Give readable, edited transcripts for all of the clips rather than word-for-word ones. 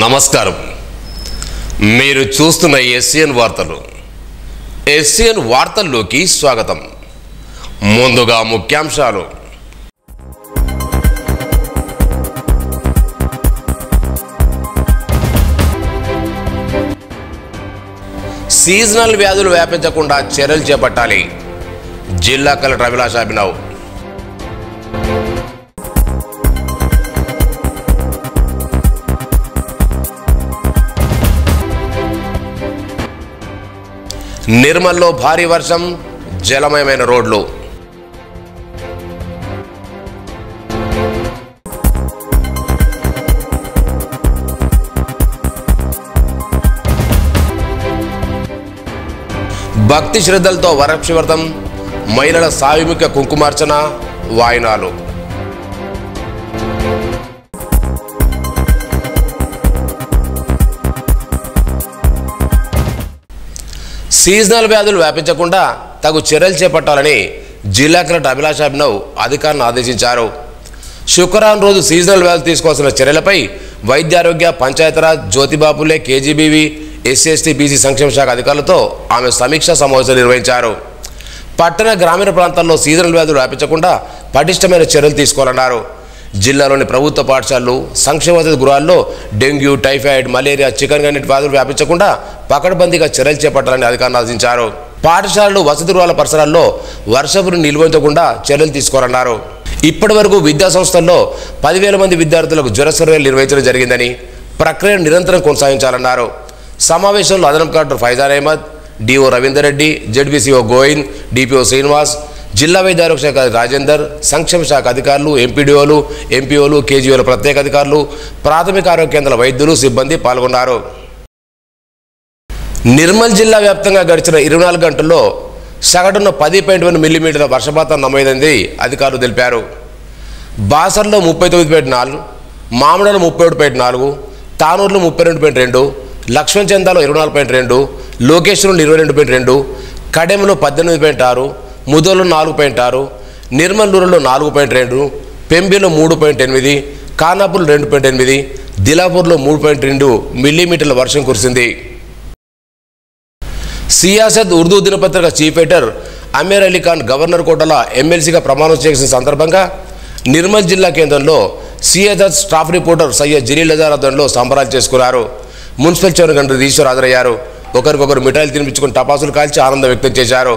నమస్కారం. మీరు చూస్తున్న ఎస్సీఎన్ వార్తలు. ఎస్సీఎన్ వార్తల్లోకి స్వాగతం. ముందుగా ముఖ్యాంశాలు. సీజనల్ వ్యాధులు వ్యాపించకుండా చర్యలు చేపట్టాలి. జిల్లా కలెక్టర్ అభిలాష్ అభినవ్. నిర్మల్లో భారీ వర్షం, జలమయమైన రోడ్లు. భక్తి శ్రద్ధలతో వరక్షివర్తం, మహిళల సాయుమిక కుంకుమార్చన, వాయినాలు. సీజనల్ వ్యాధులు వ్యాపించకుండా తగు చర్యలు చేపట్టాలని జిల్లా కలెక్టర్ అభిలాష్ అభినవ్ అధికారులను ఆదేశించారు. శుక్రవారం రోజు సీజనల్ వ్యాధులు తీసుకోవాల్సిన చర్యలపై వైద్యారోగ్య, Panchayati Raj, Jyotiba Phule, KGBV, SC BC సంక్షేమ శాఖ అధికారులతో ఆమె సమీక్షా సమావేశాలు నిర్వహించారు. పట్టణ గ్రామీణ ప్రాంతాల్లో సీజనల్ వ్యాధులు వ్యాపించకుండా పటిష్టమైన చర్యలు తీసుకోవాలన్నారు. జిల్లాలోని ప్రభుత్వ పాఠశాలలు, సంక్షేమ వసతి గృహాల్లో డెంగ్యూ, టైఫాయిడ్, మలేరియా, చికెన్ గన్నిటి వ్యాధులు వ్యాపించకుండా పకడ్బందీగా చర్యలు చేపట్టాలని అధికారులు ఆదేశించారు. పాఠశాలలు, వసతి గృహాల పరిసరాల్లో వర్షపు నీరు నిల్వకుండా చర్యలు తీసుకోవాలన్నారు. ఇప్పటి వరకు విద్యా సంస్థల్లో 10,000 మంది విద్యార్థులకు జ్వర సర్వేలు నిర్వహించడం జరిగిందని, ప్రక్రియను నిరంతరం కొనసాగించాలన్నారు. సమావేశంలో అదనపు collector Faizan Ahmed, DO Ravinder Reddy, ZBCO Govind, DPO Srinivas, జిల్లా వైద్యారోగ్య శాఖ రాజేందర్, సంక్షేమ శాఖ అధికారులు, ఎంపీడీఓలు, ఎంపీఓలు, కేజీఓల ప్రత్యేక అధికారులు, ప్రాథమిక ఆరోగ్య కేంద్రాల వైద్యులు, సిబ్బంది పాల్గొన్నారు. నిర్మల్ జిల్లా వ్యాప్తంగా గడిచిన 24 గంటల్లో సగటున 10.1 మిల్లీమీటర్ల వర్షపాతం నమోదైంది అధికారులు తెలిపారు. బాసర్లో 39.4, మామిడాలో 37.4, తానూరులో 32.2, లక్ష్మణ్ చందాలో 24.2, లోకేశ్వరంలో 22.2, కడెంలో 18.6, ముదోలో 4.6, నిర్మల్ రూరల్లో 4.2, పెంబిలో 3.8, ఖానాపూర్లో 2.8, దిలాపూర్లో 3.2 మిల్లీమీటర్ల వర్షం కురిసింది. సియాసత్ ఉర్దూ దినపత్రిక chief editor Amir Ali Khan governor కోటల ఎమ్మెల్సీగా ప్రమాణం చేసిన సందర్భంగా నిర్మల్ జిల్లా కేంద్రంలో సియాసత్ స్టాఫ్ రిపోర్టర్ సయ్యద్ జలీల్ అజార్ ఆధ్వర్యంలో సంబరాలు చేసుకున్నారు. మున్సిపల్ చైర్మన్ గండ్రి ఈశ్వర్ హాజరయ్యారు. ఒకరికొకరు మిఠాయిలు తినిపించుకుని టపాసులు కాల్చి ఆనందం వ్యక్తం చేశారు.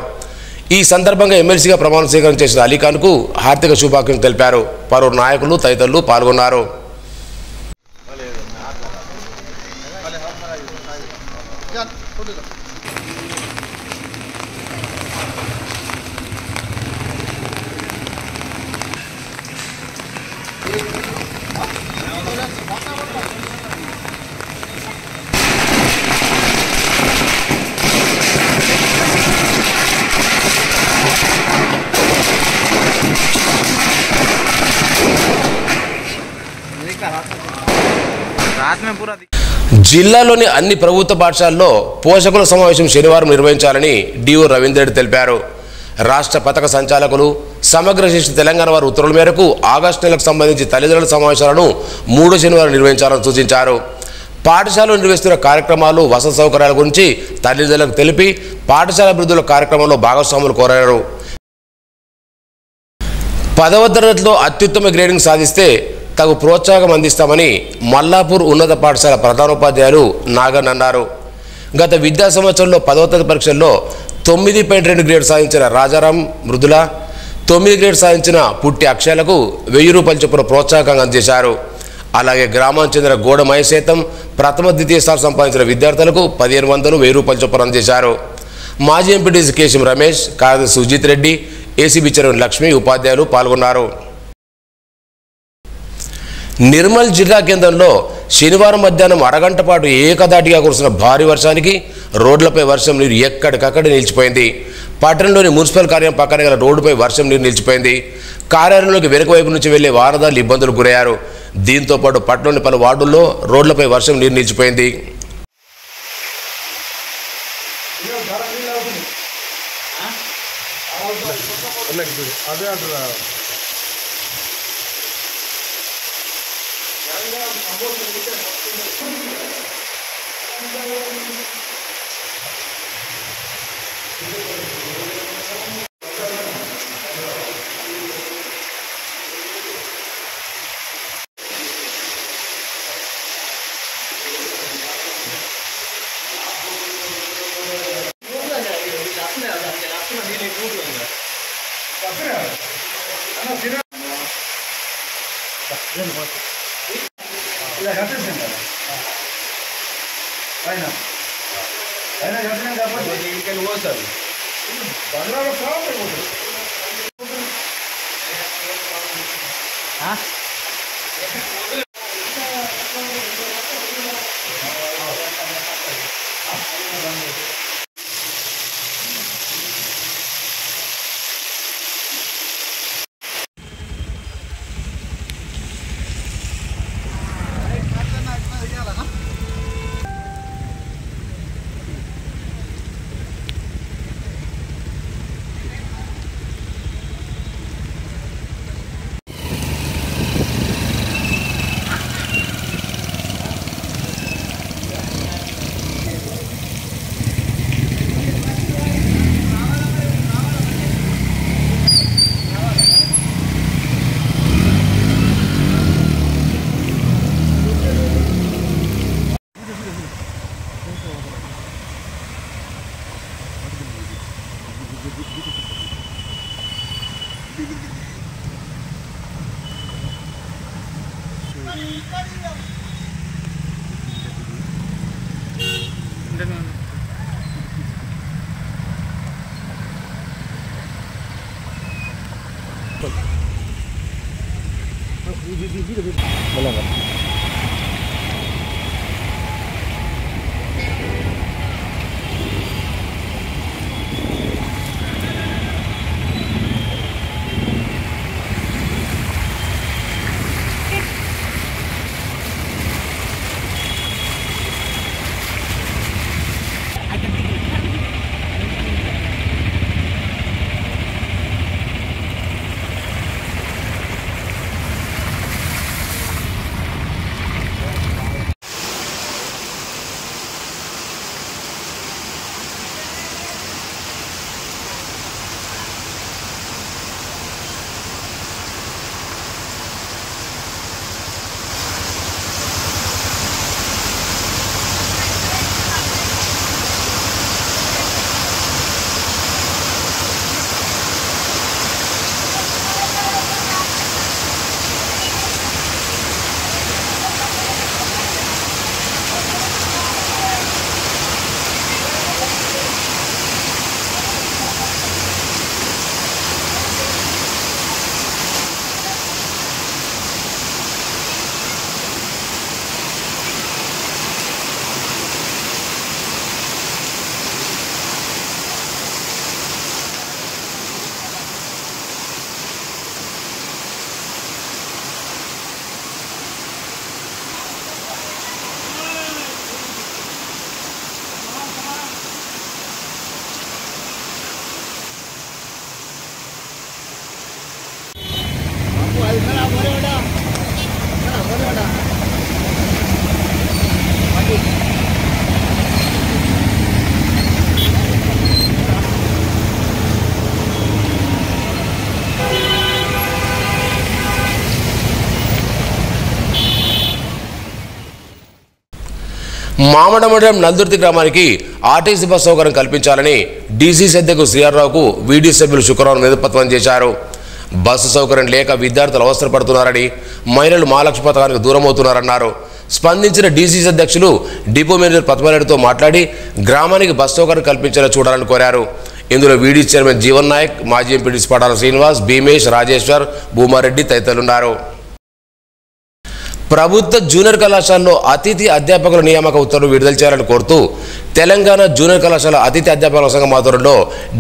ఈ సందర్భంగా ఎమ్మెల్సీగా ప్రమాణ స్వీకారం చేసిన అలీఖాన్కు హార్దిక శుభాకాంక్షలు తెలిపారు. పలువురు నాయకులు తదితరులు పాల్గొన్నారు. జిల్లాలోని అన్ని ప్రభుత్వ పాఠశాలల్లో పోషకుల సమావేశం శనివారం నిర్వహించాలని డిఓ రవీందర్ రెడ్డి తెలిపారు. రాష్ట్ర పథక సంచాలకులు, సమగ్ర శిక్ష తెలంగాణ వారి ఉత్తర్వుల మేరకు ఆగస్టు నెలకు సంబంధించి తల్లిదండ్రుల సమావేశాలను 3వ శనివారం నిర్వహించాలని సూచించారు. పాఠశాలలో నిర్వహిస్తున్న కార్యక్రమాలు, వసతి సౌకర్యాల గురించి తల్లిదండ్రులకు తెలిపి పాఠశాల అభివృద్ధిలో కార్యక్రమంలో భాగస్వాములు కోరారు. 10వ తరగతిలో అత్యుత్తమ గ్రేడింగ్ సాధిస్తే తగు ప్రోత్సాహం అందిస్తామని మల్లాపూర్ ఉన్నత పాఠశాల ప్రధానోపాధ్యాయులు నాగన్ అన్నారు. గత విద్యా సంవత్సరంలో 10వ తరగతి పరీక్షల్లో 9.2 గ్రేడ్ సాధించిన రాజారాం, మృదుల, 9 గ్రేడ్ సాధించిన పుట్టి అక్షయాలకు 1000 రూపాయల చొప్పున ప్రోత్సాహంగా అందజేశారు. అలాగే గ్రామానికి చెందిన గోడ మహేశేతం, ప్రథమ, ద్వితీయ స్థానం సంపాదించిన విద్యార్థులకు 1500, 1000 రూపాయల చొప్పున అందజేశారు. మాజీ ఎంపీటీసీ కేశం రమేష్, కార్యదర్శి సుజిత్ రెడ్డి, ఏసీబీ చైర్మన్ లక్ష్మి, ఉపాధ్యాయులు పాల్గొన్నారు. నిర్మల్ జిల్లా కేంద్రంలో శనివారం మధ్యాహ్నం అరగంట పాటు ఏకదాటిగా కురిసిన భారీ వర్షానికి రోడ్లపై వర్షం నీరు ఎక్కడికక్కడ నిలిచిపోయింది. పట్టణంలోని మున్సిపల్ కార్యాలయం పక్కన గల రోడ్డుపై వర్షం నీరు నిలిచిపోయింది. కార్యాలయంలోకి వెనుక వైపు నుంచి వెళ్లే వాహనదారులు ఇబ్బందులు గురయ్యారు. దీంతో పాటు పట్టణంలోని పలు వార్డుల్లో రోడ్లపై వర్షం నీరు నిలిచిపోయింది. అదే మామడ మండలం నందుర్తి గ్రామానికి ఆర్టీసీ బస్ సౌకర్యం కల్పించాలని డీసీసీ అధ్యక్షుడు శ్రీహర్రావుకు వీడీ సభ్యులు శుక్రవారం వినతిపత్రం చేశారు. బస్సు సౌకర్యం లేక విద్యార్థులు అవసరపడుతున్నారని, మహిళలు మహాలక్ష్మి పథకానికి దూరమవుతున్నారన్నారు. స్పందించిన డీసీసీ అధ్యక్షులు డిపో మేనేజర్ పద్మనాయుడుతో మాట్లాడి గ్రామానికి బస్ సౌకర్యం కల్పించేలా చూడాలని కోరారు. ఇందులో వీడీ చైర్మన్ జీవన్ నాయక్, మాజీ ఎంపీడీ పడాల శ్రీనివాస్, భీమేష్, రాజేశ్వర్, భూమారెడ్డి తదితరులున్నారు. ప్రభుత్వ జూనియర్ కళాశాలలో అతిథి అధ్యాపకుల నియామక ఉత్తర్వులు విడుదల చేయాలని కోరుతూ తెలంగాణ జూనియర్ కళాశాల అతిథి అధ్యాపకుల సంఘం ఆధ్వర్యంలో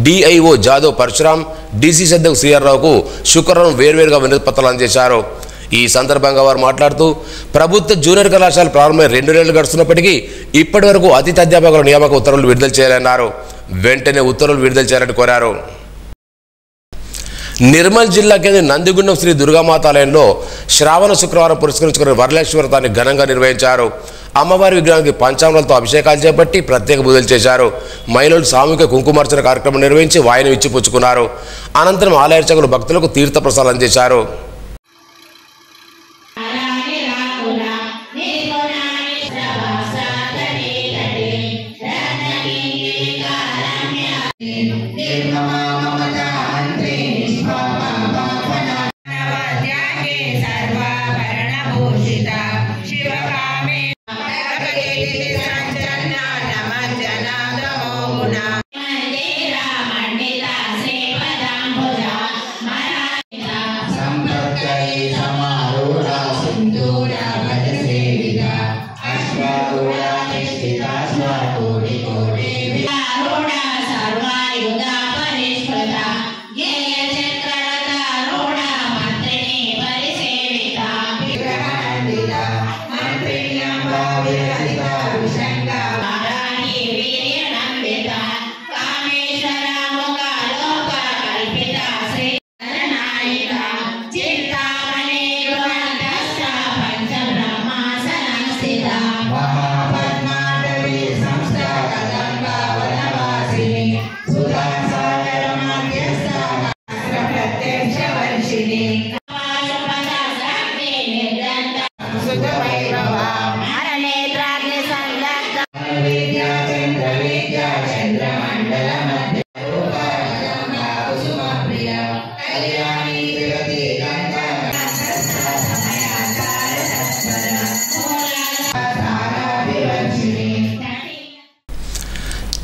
డిఐఓ జాదవ్ పరశురాం, డీసీసీ అధ్యక్షుడు శ్రీహర్రావుకు శుక్రవారం వేర్వేరుగా వినతిపత్రాలు అందజేశారు. ఈ సందర్భంగా వారు మాట్లాడుతూ ప్రభుత్వ జూనియర్ కళాశాల ప్రారంభమై 2 నెలలు గడుస్తున్నప్పటికీ ఇప్పటి వరకు అతిథి అధ్యాపకుల నియామక ఉత్తర్వులు విడుదల చేయాలన్నారు. వెంటనే ఉత్తర్వులు విడుదల చేయాలని కోరారు. నిర్మల్ జిల్లా కేంద్ర నందిగుండం శ్రీ దుర్గామాత ఆలయంలో శ్రావణ శుక్రవారం పురస్కరించుకున్న వరలక్ష్మి వ్రతాన్ని ఘనంగా నిర్వహించారు. అమ్మవారి విగ్రహానికి పంచామృతాలతో అభిషేకాలు చేపట్టి ప్రత్యేక పూజలు చేశారు. మహిళలు సామూహిక కుంకుమార్చన కార్యక్రమం నిర్వహించి వాయిని ఇచ్చిపుచ్చుకున్నారు. అనంతరం ఆలయ అర్చకులు భక్తులకు తీర్థ ప్రసాదం చేశారు.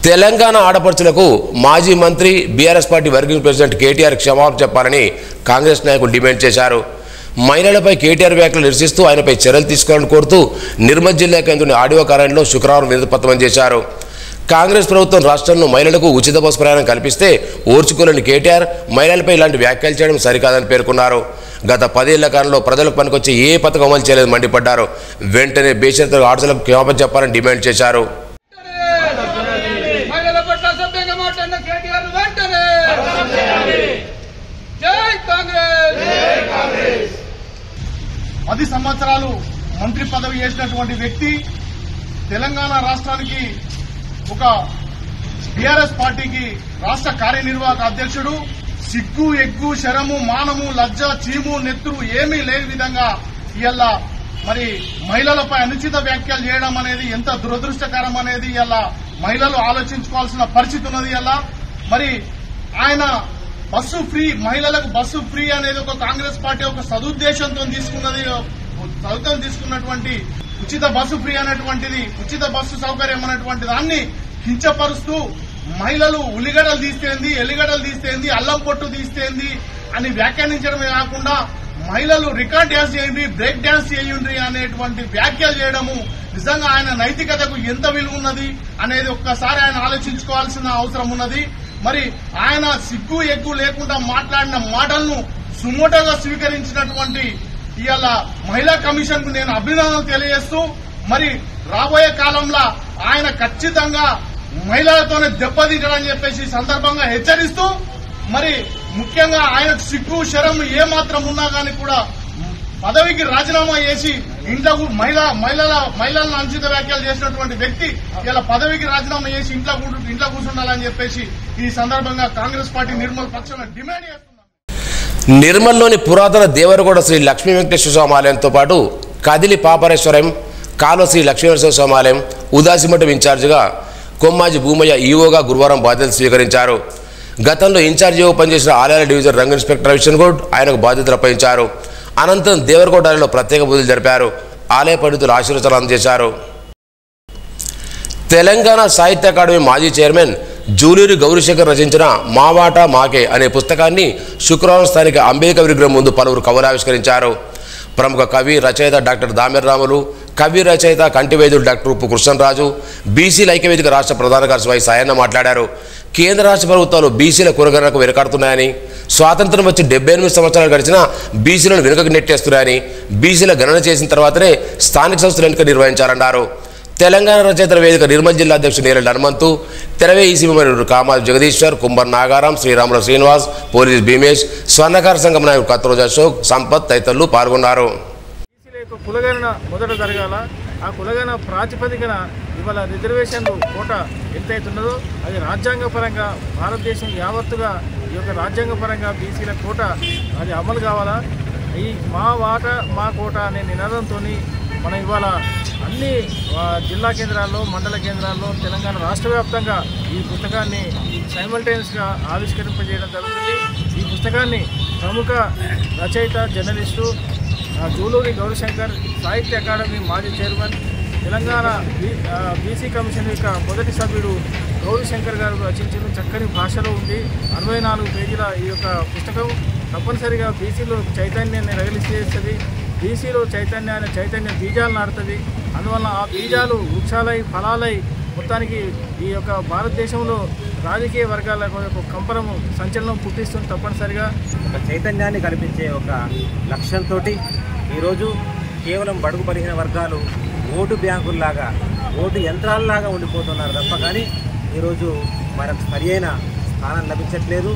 తెలంగాణ ఆడపడుచులకు మాజీ మంత్రి BRS party working president KTR క్షమాపణ చెప్పాలని కాంగ్రెస్ నాయకులు డిమాండ్ చేశారు. మహిళలపై కేటీఆర్ వ్యాఖ్యలు నిరసిస్తూ ఆయనపై చర్యలు తీసుకోవాలని కోరుతూ నిర్మల్ జిల్లా కేంద్రంలోని ఆడియో కార్యాలయంలో శుక్రవారం వినతిపత్రం చేశారు. కాంగ్రెస్ ప్రభుత్వం రాష్ట్రంలో మహిళలకు ఉచిత బస్సు ప్రయాణం కల్పిస్తే ఓర్చుకోలేని కేటీఆర్ మహిళలపై ఇలాంటి వ్యాఖ్యలు చేయడం సరికాదని పేర్కొన్నారు. గత 10 ఏళ్ల కాలంలో ప్రజలకు పనికొచ్చే ఏ పథకం అమలు చేయలేదు మండిపడ్డారు. వెంటనే బేషరతుగా ఆడలకు క్షమాపణ చెప్పాలని డిమాండ్ చేశారు. పది సంవత్సరాలు మంత్రి పదవి చేసినటువంటి వ్యక్తి తెలంగాణ రాష్ట్రానికి ఒక బీఆర్ఎస్ పార్టీకి రాష్ట్ర కార్యనిర్వాహక అధ్యక్షుడు. సిగ్గు ఎగ్గు శరము మానము లజ్జ చీము నెత్తురు ఏమీ లేని విధంగా ఇవాళ మరి మహిళలపై అనుచిత వ్యాఖ్యలు చేయడం అనేది ఎంత దురదృష్టకరం అనేది ఇవాళ మహిళలు ఆలోచించుకోవాల్సిన పరిస్థితి ఉన్నది. ఇవాళ మరి ఆయన బస్సు ఫ్రీ, మహిళలకు బస్సు ఫ్రీ అనేది ఒక కాంగ్రెస్ పార్టీ ఒక సదుద్దేశంతో తీసుకున్నటువంటి ఉచిత బస్సు ఫ్రీ అనేటువంటిది, ఉచిత బస్సు సౌకర్యం అనేటువంటి దాన్ని కించపరుస్తూ మహిళలు ఉల్లిగడ్డలు తీస్తేంది, ఎల్లిగడ్డలు తీస్తేంది, అల్లం పొట్టు తీస్తేంది అని వ్యాఖ్యానించడమే కాకుండా మహిళలు రికార్డ్ డ్యాన్స్ చేయండి, బ్రేక్ డ్యాన్స్ చేయండి అనేటువంటి వ్యాఖ్యలు చేయడము నిజంగా ఆయన నైతికతకు ఎంత విలువ ఉన్నది అనేది ఒక్కసారి ఆయన ఆలోచించుకోవాల్సిన అవసరం ఉన్నది. మరి ఆయన సిగ్గు ఎగ్గు లేకుండా మాట్లాడిన మాటలను సుమోటోగా స్వీకరించినటువంటి ఇవాళ మహిళా కమిషన్ కు నేను అభినందనలు తెలియజేస్తూ మరి రాబోయే కాలంలో ఆయన ఖచ్చితంగా మహిళలతోనే దెబ్బతీయడని చెప్పేసి సందర్భంగా హెచ్చరిస్తూ మరి ముఖ్యంగా ఆయనకు సిగ్గు శరం ఏమాత్రం ఉన్నా కానీ కూడా పదవికి రాజీనామా చేసి ఇంట్లో మహిళలను అనుచిత వ్యాఖ్యలు చేసినటువంటి వ్యక్తి ఇలా పదవికి రాజీనామా చేసి ఇంట్లో కూర్చుండాలని చెప్పేసి ఈ సందర్భంగా కాంగ్రెస్ పార్టీ నిర్మల్ పక్షాన డిమాండ్ చేస్తున్నారు. నిర్మల్లోని పురాతన దేవరగౌడ శ్రీ లక్ష్మీ వెంకటేశ్వర స్వామి ఆలయంతో పాటు కదిలి పాపరేశ్వరం కాలువ శ్రీ లక్ష్మీనరసింహ స్వామి ఆలయం ఉదాసిమఠం ఇన్ఛార్జిగా కొమ్మాజి భూమయ్య ఈవోగా గురువారం బాధ్యతలు స్వీకరించారు. గతంలో ఇన్ఛార్జిగా పనిచేసిన ఆలయాల డివిజన్ రంగ ఇన్స్పెక్టర్ రవిచంద్ర గౌడ్ ఆయనకు బాధ్యతలు అప్పగించారు. అనంతరం దేవరగౌడ ఆలయంలో ప్రత్యేక పూజలు జరిపారు. ఆలయ పండితులు ఆశీర్వచనాలు అందజేశారు. తెలంగాణ సాహిత్య అకాడమీ మాజీ చైర్మన్ జూలూరి గౌరీశంకర్ రచించిన మా మాట మాకే అనే పుస్తకాన్ని శుక్రవారం స్థానిక అంబేద్కర్ విగ్రహం ముందు పలువురు కవులు ఆవిష్కరించారు. ప్రముఖ కవి రచయిత డాక్టర్ దామెర్ రాములు, కవి రచయిత కంటివైద్యుడు డాక్టర్ ఉప్పు కృష్ణరాజు, బీసీల ఐక్యవేదిక రాష్ట్ర ప్రధాన కార్యదర్శి వై సాయన్న మాట్లాడారు. కేంద్ర రాష్ట్ర ప్రభుత్వాలు బీసీల కురగణకు వెనకాడుతున్నాయని, స్వాతంత్రం వచ్చి 78 సంవత్సరాలు గడిచినా బీసీలను వెనుకకు నెట్టేస్తున్నాయని, బీసీల గణన చేసిన తర్వాతనే స్థానిక సంస్థలు ఎన్నిక నిర్వహించారన్నారు. తెలంగాణ రచయితల వేదిక నిర్మల్ జిల్లా అధ్యక్షుడు నేరెళ్ల హనుమంతు, తెరవే ఈసీ కామాది జగదీశ్వర్, కుంభర్ నాగారాం, శ్రీరాముల శ్రీనివాస్, పోలీస్ భీమేష్, స్వర్ణకార సంఘం నాయకుడు కత్రోజు అశోక్, సంపత్ తదితరులు పాల్గొన్నారు. కులగణన మొదట జరగాల, ఆ కులగణ ప్రాతిపదికన ఇవాళ రిజర్వేషన్లు కోట ఎంతైతున్నదో అది రాజ్యాంగపరంగా భారతదేశం యావత్తుగా ఈ యొక్క రాజ్యాంగపరంగా బీసీల కోట అది అమలు కావాలా. ఈ మా వాట మా కోట అనే నినాదంతో మనం ఇవాళ అన్ని జిల్లా కేంద్రాల్లో మండల కేంద్రాల్లో తెలంగాణ రాష్ట్ర వ్యాప్తంగా ఈ పుస్తకాన్ని సైమల్టేనియస్గా ఆవిష్కరింపజేయడం జరుగుతుంది. ఈ పుస్తకాన్ని ప్రముఖ రచయిత జర్నలిస్టు జూలూరి గౌరీశంకర్, సాహిత్య అకాడమీ మాజీ చైర్మన్, తెలంగాణ బీసీ కమిషన్ యొక్క మొదటి సభ్యుడు గౌరీశంకర్ గారు రచించిన చక్కని భాషలో ఉంది. 64 పేజీల ఈ యొక్క పుస్తకం తప్పనిసరిగా బీసీలో చైతన్యాన్ని రగిలిస్తేస్తుంది. బీసీలో చైతన్య బీజాలు నాటుతుంది. అందువల్ల ఆ బీజాలు వృక్షాలై ఫలాలై మొత్తానికి ఈ యొక్క భారతదేశంలో రాజకీయ వర్గాల యొక్క కంపనము సంచలనం పుట్టిస్తుంది. తప్పనిసరిగా ఒక చైతన్యాన్ని కల్పించే ఒక లక్ష్యంతో ఈరోజు కేవలం బడుగు బలహీన వర్గాలు ఓటు బ్యాంకుల్లాగా ఓటు యంత్రాలలాగా ఉండిపోతున్నారు తప్ప కానీ ఈరోజు మనకు సరి అయిన స్థానం లభించట్లేదు.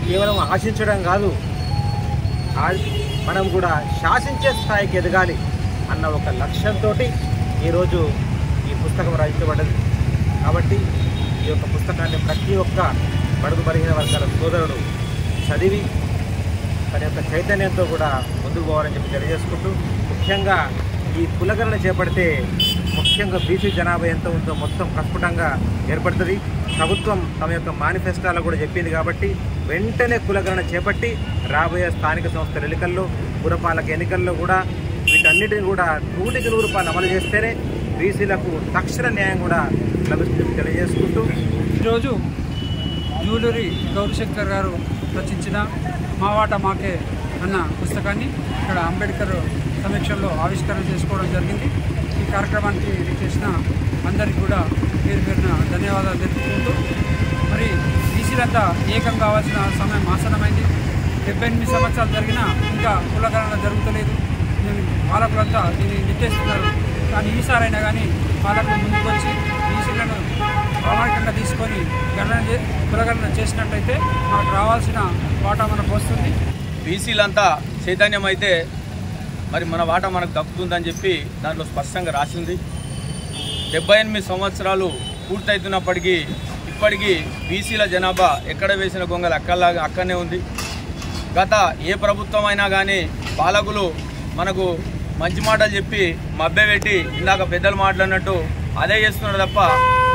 కేవలం ఆశించడం కాదు, మనం కూడా శాసించే స్థాయికి ఎదగాలి అన్న ఒక లక్ష్యంతో ఈరోజు ఈ పుస్తకం రచించబడ్డది. కాబట్టి ఈ యొక్క పుస్తకాన్ని ప్రతి ఒక్క బడుగు బలహీన వర్గాల సోదరుడు చదివి తన యొక్క చైతన్యంతో కూడా ముందుకు పోవాలని చెప్పి తెలియజేసుకుంటూ, ముఖ్యంగా ఈ కులగణన చేపడితే ముఖ్యంగా బీసీ జనాభా ఎంత ఉందో మొత్తం ప్రస్ఫుటంగా ఏర్పడుతుంది. ప్రభుత్వం తమ యొక్క మేనిఫెస్టోలో కూడా చెప్పింది కాబట్టి వెంటనే కులగణన చేపట్టి రాబోయే స్థానిక సంస్థల ఎన్నికల్లో, పురపాలక ఎన్నికల్లో కూడా వీటన్నిటిని కూడా 100% అమలు చేస్తేనే బీసీలకు తక్షణ న్యాయం కూడా లభిస్తుందని తెలియజేసుకుంటూ, ఈరోజు జూలూరి గౌరీశంకర్ గారు రచించిన మా వాట మాకే అన్న పుస్తకాన్ని ఇక్కడ అంబేద్కర్ సమీక్షల్లో ఆవిష్కరణ చేసుకోవడం జరిగింది. ఈ కార్యక్రమానికి చేసిన అందరికీ కూడా పేరు పేరున ధన్యవాదాలు తెలుపుకుంటూ, మరి బీసీలంతా ఏకం కావాల్సిన సమయం ఆసన్నమైంది. 78 సంవత్సరాలు జరిగినా ఇంకా కులగణన జరుగుతలేదు. పాలకులంతా దీన్ని నెట్టేస్తున్నారు. కానీ ఈసారైనా కానీ పాలకులు ముందుకు వచ్చి బీసీలను ప్రామాణికంగా తీసుకొని కులగణన చేసినట్టయితే మనకు రావాల్సిన వాటా మనకు వస్తుంది. బీసీలంతా చైతన్యం అయితే మరి మన వాటా మనకు దక్కుతుందని చెప్పి దాంట్లో స్పష్టంగా రాసింది. 78 సంవత్సరాలు పూర్తవుతున్నప్పటికీ ఇప్పటికీ బీసీల జనాభా ఎక్కడ వేసిన గొంగలు అక్కడనే ఉంది. గత ఏ ప్రభుత్వం అయినా కానీ పాలకులు మనకు మంచి మాటలు చెప్పి మభ్యపెట్టి ఇందాక పెద్దలు మాట్లాడినట్టు అదే చేస్తున్నారు తప్ప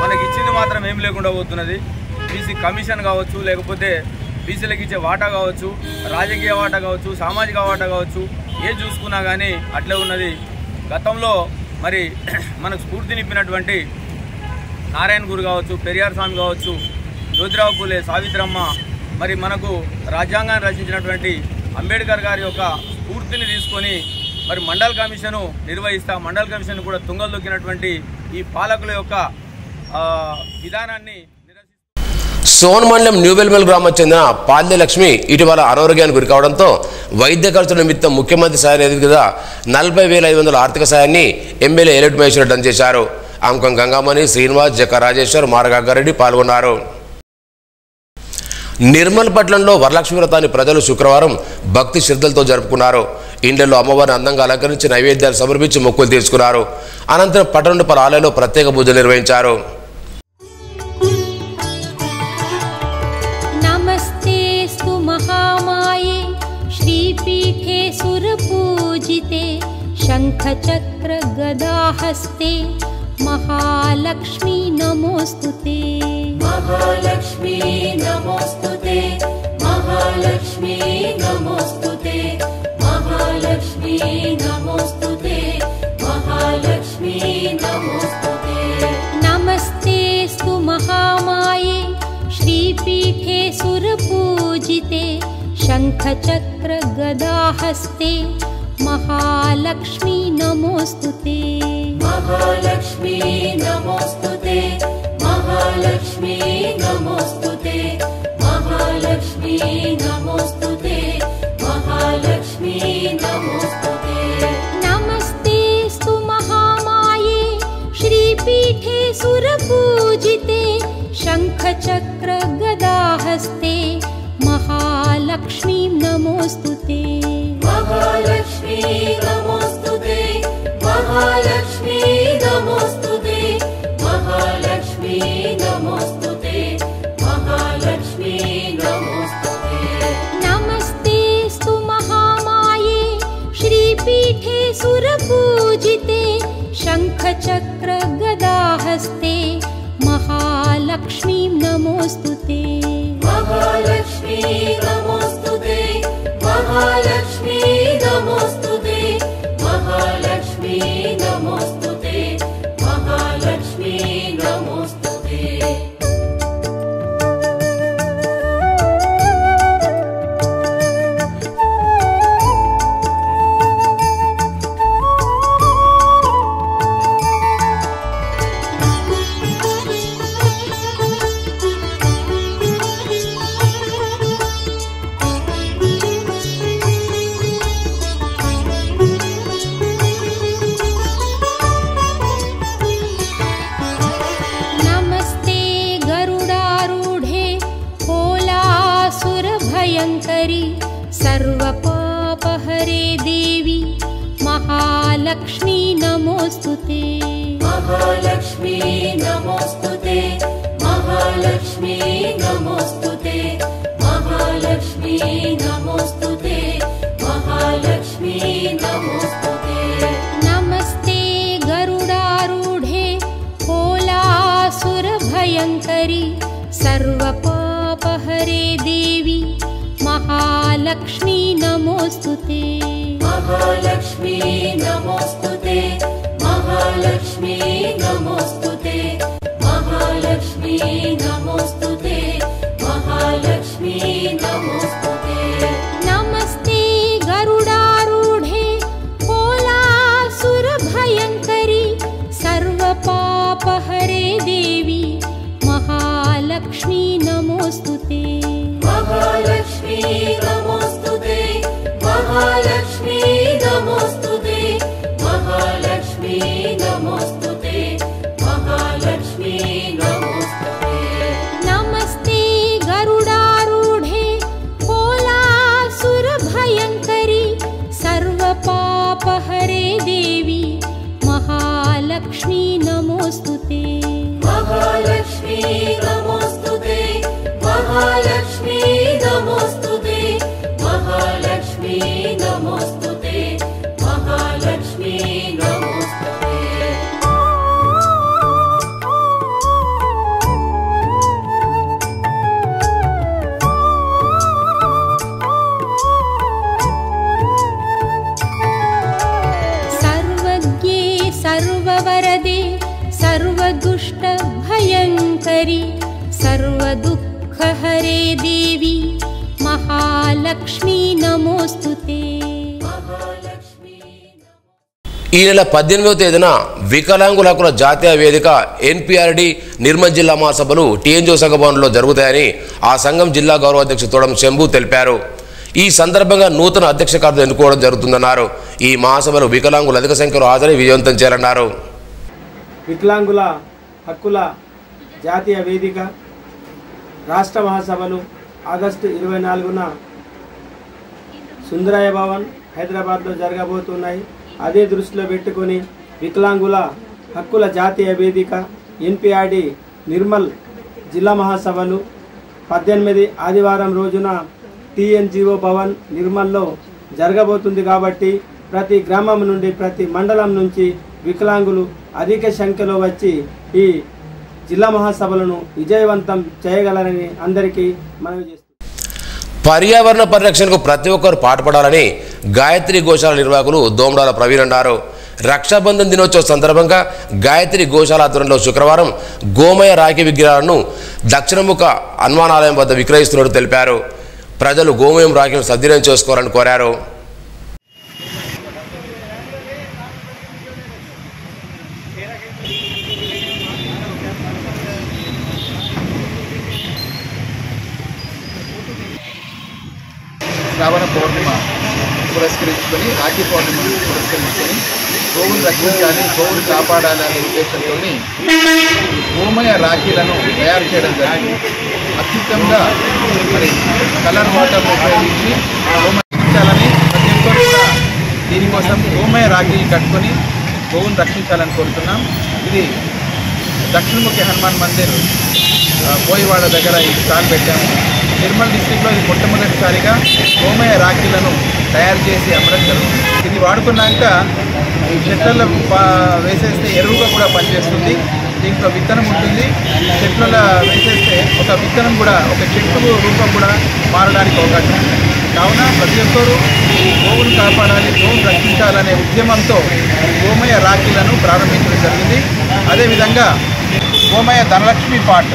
మనకి ఇచ్చింది మాత్రం ఏం లేకుండా పోతున్నది. బీసీ కమిషన్ కావచ్చు, లేకపోతే బీసీలకు ఇచ్చే వాటా కావచ్చు, రాజకీయ వాటా కావచ్చు, సామాజిక వాటా కావచ్చు, ఏది చూసుకున్నా కానీ అట్లే ఉన్నది. గతంలో మరి మనకు స్ఫూర్తినిప్పినటువంటి నారాయణ గురు కావచ్చు, పెరియార్ స్వామి కావచ్చు, జ్యోతిరావు పూలే, సావిత్రమ్మ, మరి మనకు రాజ్యాంగాన్ని రచించినటువంటి అంబేద్కర్ గారి యొక్క స్ఫూర్తిని తీసుకొని మరి మండల కమిషను నిర్వహిస్తా మండల కమిషన్ కూడా తుంగలు దొక్కినటువంటి ఈ పాలకుల యొక్క విధానాన్ని సోన్ మండలం న్యూబెల్మెల్ గ్రామం చెందిన పాల్య లక్ష్మి ఇటీవల అనారోగ్యానికి గురి కావడంతో వైద్య ఖర్చుల నిమిత్తం ముఖ్యమంత్రి సాయ నిధిగా 40,500 ఆర్థిక సాయాన్ని ఎమ్మెల్యే ఎలిట్ మహేశ్వర్ రెడ్డి అందజేశారు. అంకం గంగామణి, శ్రీనివాస్, జక్క రాజేశ్వర్, మారగంగారెడ్డి పాల్గొన్నారు. నిర్మల్ పట్టణంలో వరలక్ష్మి వ్రతాన్ని ప్రజలు శుక్రవారం భక్తి శ్రద్ధలతో జరుపుకున్నారు. ఇండ్లలో అమ్మవారిని అందంగా అలంకరించి నైవేద్యాలు సమర్పించి మొక్కులు తీసుకున్నారు. అనంతరం పట్టణంలో పలు ఆలయాల్లో ప్రత్యేక పూజలు నిర్వహించారు. నమస్తేస్తు మహామాయే శ్రీపీఠే సురపూజితే శంఖచక్ర గదాహస్తే महालक्ष्मी नमोस्तुते महालक्ष्मी नमोस्तुते महालक्ष्मी नमोस्तुते महालक्ष्मी नमोस्तुते महालक्ष्मी नमोस्तुते नमस्तेस्तु महामाये श्रीपीठे सुरपूजिते शंखचक्र गदाहस्ते महालक्ष्मी नमोस्तुते महालक्ष्मी नमोस्तुते महालक्ष्मी नमोस्तुते महालक्ष्मी नमोस्तुते महालक्ष्मी नमोस्तुते नमस्तेस्तु महामाये श्रीपीठे सुरपूजिते शंखचक्र गदाहस्ते महालक्ष्मी नमोस्तुते महालक्ष्मी नमोस्तुते महालक्ष्मी नमोस्तुते महालक्ष्मी नमोस्तुते नमस्तेस्तु महामाये श्रीपीठे सुरपूजिते शङ्खचक्र गदाहस्ते महालक्ष्मी नमोस्तुते महालक्ष्मी नमोस्तुते महालक्ष्मी नमोस्तुते महालक्ष्मी नमोस्तुते महालक्ष्मी नमोस्तुते नमस्ते गरुडारूढे कोलासुरभयङ्करि सर्वपापहरे देवी महालक्ष्मी नमोस्तुते महालक्ष्मी नमोस्तुते महालक्ष्मी नमोस्तुते महालक्ष्मी नमोस्तुते महालक्ष्मी नमोस्तुते नमस्ते गरुडारूढे कोलासुरभयङ्करि सर्वपापहरे देवी महालक्ष्मी नमोस्तुते महालक्ष्मी नमोस्तुते महालक्ष्मी नमोस्तुते महालक्ष्मी नमोस्तुते महालक्ष्मी नमोस्तुते नमस्ते गरुडारूढे कोलासुरभयङ्करि सर्वपापहरे देवी महालक्ष्मी नमोस्तुते महालक्ष्मी नमोस्तुते महालक्ष्मी नमोस्तुते महालक्ष्मी नमोस्तुते महालक्ष्मी नमोस्तुते नमस्ते गरुडारूढे कोलासुरभयङ्करि सर्वपापहरे देवी महालक्ष्मी नमोस्तुते महालक्ष्मी नमोस्तुते महालक्ष्मी नमोस्तुते महालक्ष्मी नमोस्तुते महालक्ष्मी नमोस्तुते सर्वज्ञे सर्ववरदे सर्वदुष्टभयङ्करि सर्वदुःखहरे देवी महालक्ष्मी नमोस्तुते ఈ నెల 18వ తేదీన వికలాంగుల హక్కుల జాతీయ వేదిక ఎన్పిఆర్డి నిర్మల్ జిల్లా మహాసభలు టీఎన్జిఓ సంఘ భవన్లో జరుగుతాయని ఆ సంఘం జిల్లా గౌరవ అధ్యక్షుడు తోడం శంభు తెలిపారు. ఈ సందర్భంగా నూతన అధ్యక్ష కార్యదర్శి ఎన్నుకోవడం జరుగుతుందన్నారు. ఈ మహాసభలో వికలాంగులు అధిక సంఖ్యలో హాజరై విజయవంతం చేయాలన్నారు. వికలాంగుల హక్కుల జాతీయ వేదిక రాష్ట్ర మహాసభలు ఆగస్టు 24న సుందరయ్య భవన్ హైదరాబాద్లో జరగబోతున్నాయి. అదే దృష్టిలో పెట్టుకొని వికలాంగుల హక్కుల జాతీయ వేదిక ఎన్పిఆర్డి నిర్మల్ జిల్లా మహాసభలు 18 ఆదివారం రోజున టీఎన్జిఓ భవన్ నిర్మల్లో జరగబోతుంది. కాబట్టి ప్రతి గ్రామం నుండి ప్రతి మండలం నుంచి వికలాంగులు అధిక సంఖ్యలో వచ్చి ఈ జిల్లా మహాసభలను విజయవంతం చేయగలరని అందరికీ మనవి చేస్తున్నాను. పర్యావరణ పరిరక్షణకు ప్రతి ఒక్కరు పాటుపడాలని గాయత్రి గోశాల నిర్వాహకులు దోమడాల ప్రవీణ్ అన్నారు. రక్షాబంధన్ దినోత్సవం సందర్భంగా గాయత్రి గోశాల ఆధ్వర్యంలో శుక్రవారం గోమయ రాఖీ విగ్రహాలను దక్షిణముఖ హనుమానాలయం వద్ద విక్రయిస్తున్నట్టు తెలిపారు. ప్రజలు గోమయం రాఖీలను సద్వినియోగం చేసుకోవాలని కోరారు. శ్రావణ పౌర్ణిమ పురస్కరించుకొని రాఖీ పౌర్ణిమ పురస్కరించుకొని గోవును రక్షించాలి, గోవును కాపాడాలనే ఉద్దేశంతో గోమయ రాఖీలను తయారు చేయడం జరిగింది. అత్యుత్తమంగా మరి కలర్ వాటర్ను ఉపయోగించి గోమయ రక్షించాలని ప్రతి ఒక్కరు కూడా దీనికోసం గోమయ రాఖీలు కట్టుకొని గోవును రక్షించాలని కోరుతున్నాం. ఇది దక్షిణముఖి హనుమాన్ మందిర్ పోయివాడ దగ్గర ఈ స్టాల్ పెట్టాము. నిర్మల్ డిస్టిక్లో ఇది మొట్టమొదటిసారిగా గోమయ రాఖీలను తయారు చేసి అమ్మడం జరుగుతుంది. ఇది వాడుకున్నాక చెట్లలో వేసేస్తే ఎరువుగా కూడా పనిచేస్తుంది. దీంట్లో విత్తనం ఉంటుంది. చెట్లలో వేసేస్తే ఒక విత్తనం కూడా ఒక చెట్టు రూపం కూడా మారడానికి అవకాశం ఉంది. కావున ప్రతి ఒక్కరూ గోవును కాపాడాలి, గోవును రక్షించాలనే ఉద్యమంతో గోమయ రాఖీలను ప్రారంభించడం జరిగింది. అదేవిధంగా గోమయ ధనలక్ష్మి పార్ట్,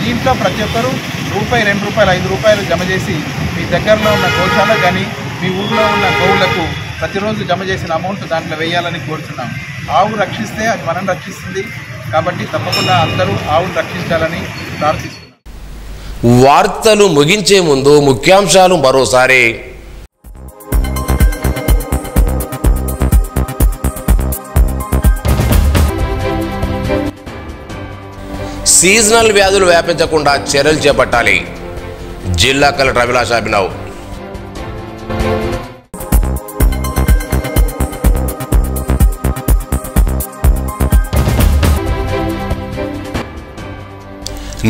దీంట్లో ప్రతి ఒక్కరూ రూపాయి, 2 రూపాయలు, 5 రూపాయలు జమ చేసి మీ దగ్గరలో ఉన్న గోశాల కానీ మీ ఊళ్ళో ఉన్న గోవులకు ప్రతిరోజు జమ చేసిన అమౌంట్ దాంట్లో వేయాలని కోరుతున్నాం. ఆవు రక్షిస్తే అది మనం రక్షిస్తుంది కాబట్టి తప్పకుండా అందరూ ఆవును రక్షించాలని ప్రార్థిస్తున్నాం. వార్తలు ముగించే ముందు ముఖ్యాంశాలు మరోసారి. సీజనల్ వ్యాధులు వ్యాపించకుండా చర్యలు చేపట్టాలి, జిల్లా కలెక్టర్ అభిలాష్ అభినవ్.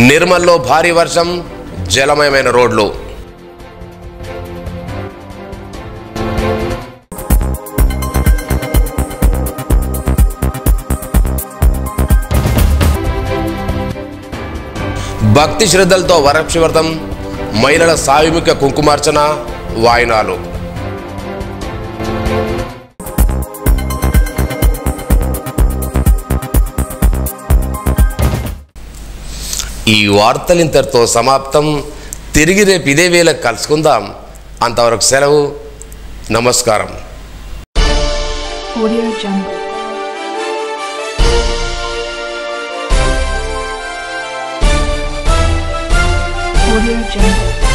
నిర్మల్లో భారీ వర్షం, జలమయమైన రోడ్లు. భక్తి శ్రద్ధలతో వరలక్ష్మి వ్రతం, మహిళల సామూహిక కుంకుమార్చన, వాయినాలు. ఈ వార్తలు ఇంతటితో సమాప్తం. తిరిగి రేపు ఇదే వేళ కలుసుకుందాం. అంతవరకు సెలవు. నమస్కారం. Audio Jungle. Audio Jungle.